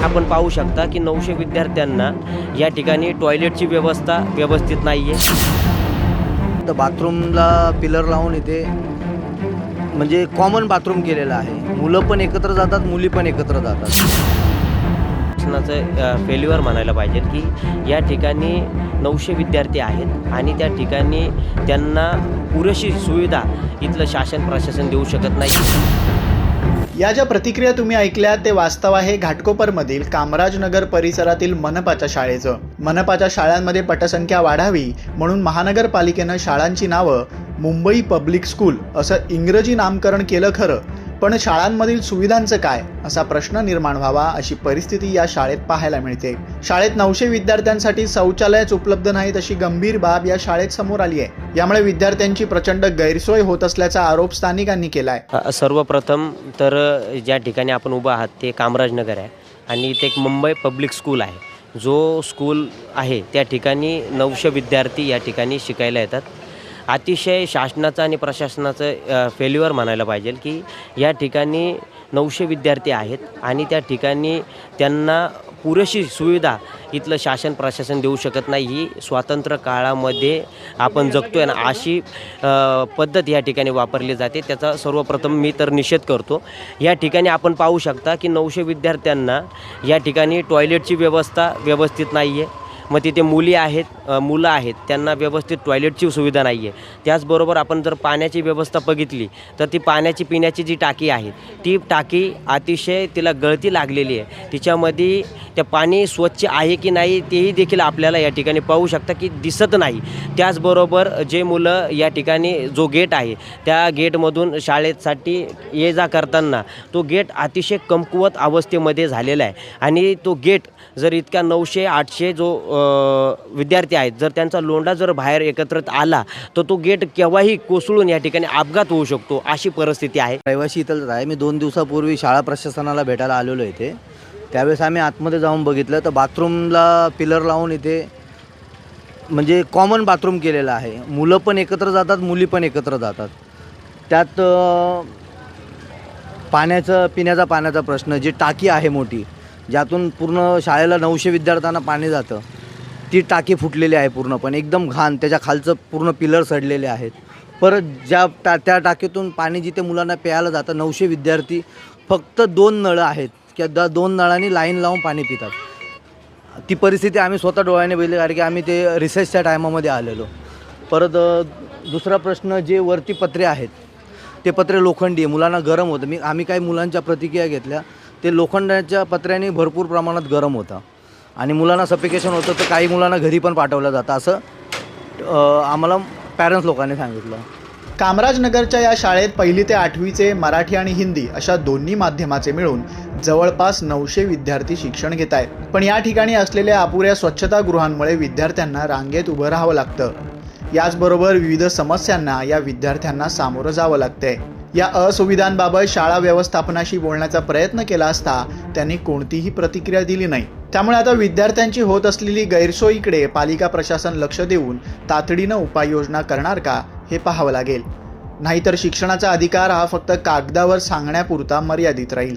आपण पाहू शकता की 900 विद्यार्थ्यांना या ठिकाणी टॉयलेटची व्यवस्था व्यवस्थित नाही आहे. तर बाथरूमला पिलर लावून इथे म्हणजे कॉमन बाथरूम केलेलं आहे. मुलं पण एकत्र जातात, मुली पण एकत्र जातात. शासनाचं फेल्युअर म्हणायला पाहिजे की या ठिकाणी 900 विद्यार्थी आहेत आणि त्या ठिकाणी त्यांना पुरेशी सुविधा इथलं शासन प्रशासन देऊ शकत नाही. या ज्या प्रतिक्रिया तुम्ही ऐकल्या ते वास्तव आहे घाटकोपरमधील कामराजनगर परिसरातील मनपाच्या शाळेचं. मनपाच्या शाळांमध्ये पटसंख्या वाढावी म्हणून महानगरपालिकेनं शाळांची नावं मुंबई पब्लिक स्कूल असं इंग्रजी नामकरण केलं खरं, पण शाळांमधील सुविधांचं काय असा प्रश्न निर्माण व्हावा अशी परिस्थिती या शाळेत पाहायला मिळते. शाळेत 900 विद्यार्थ्यांसाठी शौचालयच उपलब्ध नाहीत अशी गंभीर बाब या शाळेत समोर आली आहे. यामुळे विद्यार्थ्यांची प्रचंड गैरसोय होत असल्याचा आरोप स्थानिकांनी केलाय. सर्वप्रथम तर ज्या ठिकाणी आपण उभा आहात ते कामराजनगर आहे आणि इथे एक मुंबई पब्लिक स्कूल आहे. जो स्कूल आहे त्या ठिकाणी 900 विद्यार्थी या ठिकाणी शिकायला येतात. अतिशय शासनाचं आणि प्रशासनाचं फेल्युअर म्हणायला पाहिजे की या ठिकाणी 900 विद्यार्थी आहेत आणि त्या ठिकाणी त्यांना पुरेशी सुविधा इथलं शासन प्रशासन देऊ शकत नाही. ही स्वातंत्र्य काळामध्ये आपण जगतोय ना अशी पद्धत या ठिकाणी वापरली जाते. त्याचा सर्वप्रथम मी तर निषेध करतो. या ठिकाणी आपण पाहू शकता की 900 विद्यार्थ्यांना या ठिकाणी टॉयलेटची व्यवस्था व्यवस्थित नाही आहे. मग तिथे मुलं आहेत त्यांना व्यवस्थित टॉयलेटची सुविधा नाही आहे. त्याचबरोबर आपण जर पाण्याची व्यवस्था बघितली तर ती पाण्याची पिण्याची जी टाकी आहे ती टाकी अतिशय तिला गळती लागलेली आहे. तिच्यामध्ये त्या पाणी स्वच्छ आहे की नाही तेही देखील आपल्याला या ठिकाणी पाहू शकता की दिसत नाही. त्याचबरोबर जे मुलं या ठिकाणी जो गेट आहे त्या गेटमधून शाळेसाठी ये जा करताना तो गेट अतिशय कमकुवत अवस्थेमध्ये झालेला आहे आणि तो गेट जर इतका 900-800 जो विद्यार्थी आहेत जर त्यांचा लोंढा जर बाहेर एकत्रित आला तर तो गेट केव्हाही कोसळून या ठिकाणी अपघात होऊ शकतो अशी परिस्थिती आहे. रहिवासी इथलंच आहे. मी 2 दिवसापूर्वी शाळा प्रशासनाला भेटायला आलेलो इथे. त्यावेळेस आम्ही आतमध्ये जाऊन बघितलं तर बाथरूमला पिलर लावून इथे म्हणजे कॉमन बाथरूम केलेलं आहे. मुलं पण एकत्र जातात, मुली पण एकत्र जातात. त्यात पिण्याचा पाण्याचा प्रश्न, जी टाकी आहे मोठी ज्यातून पूर्ण शाळेला 900 विद्यार्थ्यांना पाणी जातं ती टाकी फुटलेली आहे पूर्णपणे, एकदम घाण. त्याच्या खालचं पूर्ण पिलर सडलेले आहेत. परत त्या टाकीतून पाणी जिथे मुलांना प्यायला जातं 900 विद्यार्थी फक्त 2 नळं आहेत किंवा 2 नळांनी लाईन लावून पाणी पितात. ती परिस्थिती आम्ही स्वतः डोळ्याने बघितली कारण की आम्ही ते रिसेसच्या टायमामध्ये आलेलो. परत दुसरा प्रश्न, जे वरती पत्रे आहेत ते पत्रे लोखंडी आहे. मुलांना गरम होतं. आम्ही काही मुलांच्या प्रतिक्रिया घेतल्या. ते लोखंडाच्या पत्र्याने भरपूर प्रमाणात गरम होतं आणि मुलांना सफिकेशन होतं. तर काही मुलांना घरी पण पाठवलं जातं असं आम्हाला पॅरेंट्स लोकांनी सांगितलं. कामराजनगरच्या या शाळेत 1ली ते 8वीचे मराठी आणि हिंदी अशा दोन्ही माध्यमाचे मिळून जवळपास 900 विद्यार्थी शिक्षण घेत आहेत. पण या ठिकाणी असलेल्या अपुऱ्या स्वच्छतागृहांमुळे विद्यार्थ्यांना रांगेत उभं राहावं लागतं. याचबरोबर विविध समस्यांना या विद्यार्थ्यांना सामोरं जावं लागतंय. या असुविधांबाबत शाळा व्यवस्थापनाशी बोलण्याचा प्रयत्न केला असता त्यांनी कोणतीही प्रतिक्रिया दिली नाही. त्यामुळे आता विद्यार्थ्यांची होत असलेली गैरसोयीकडे पालिका प्रशासन लक्ष देऊन तातडीनं उपाययोजना करणार का हे पाहावं लागेल. नाहीतर शिक्षणाचा अधिकार हा फक्त कागदावर सांगण्यापुरता मर्यादित राहील.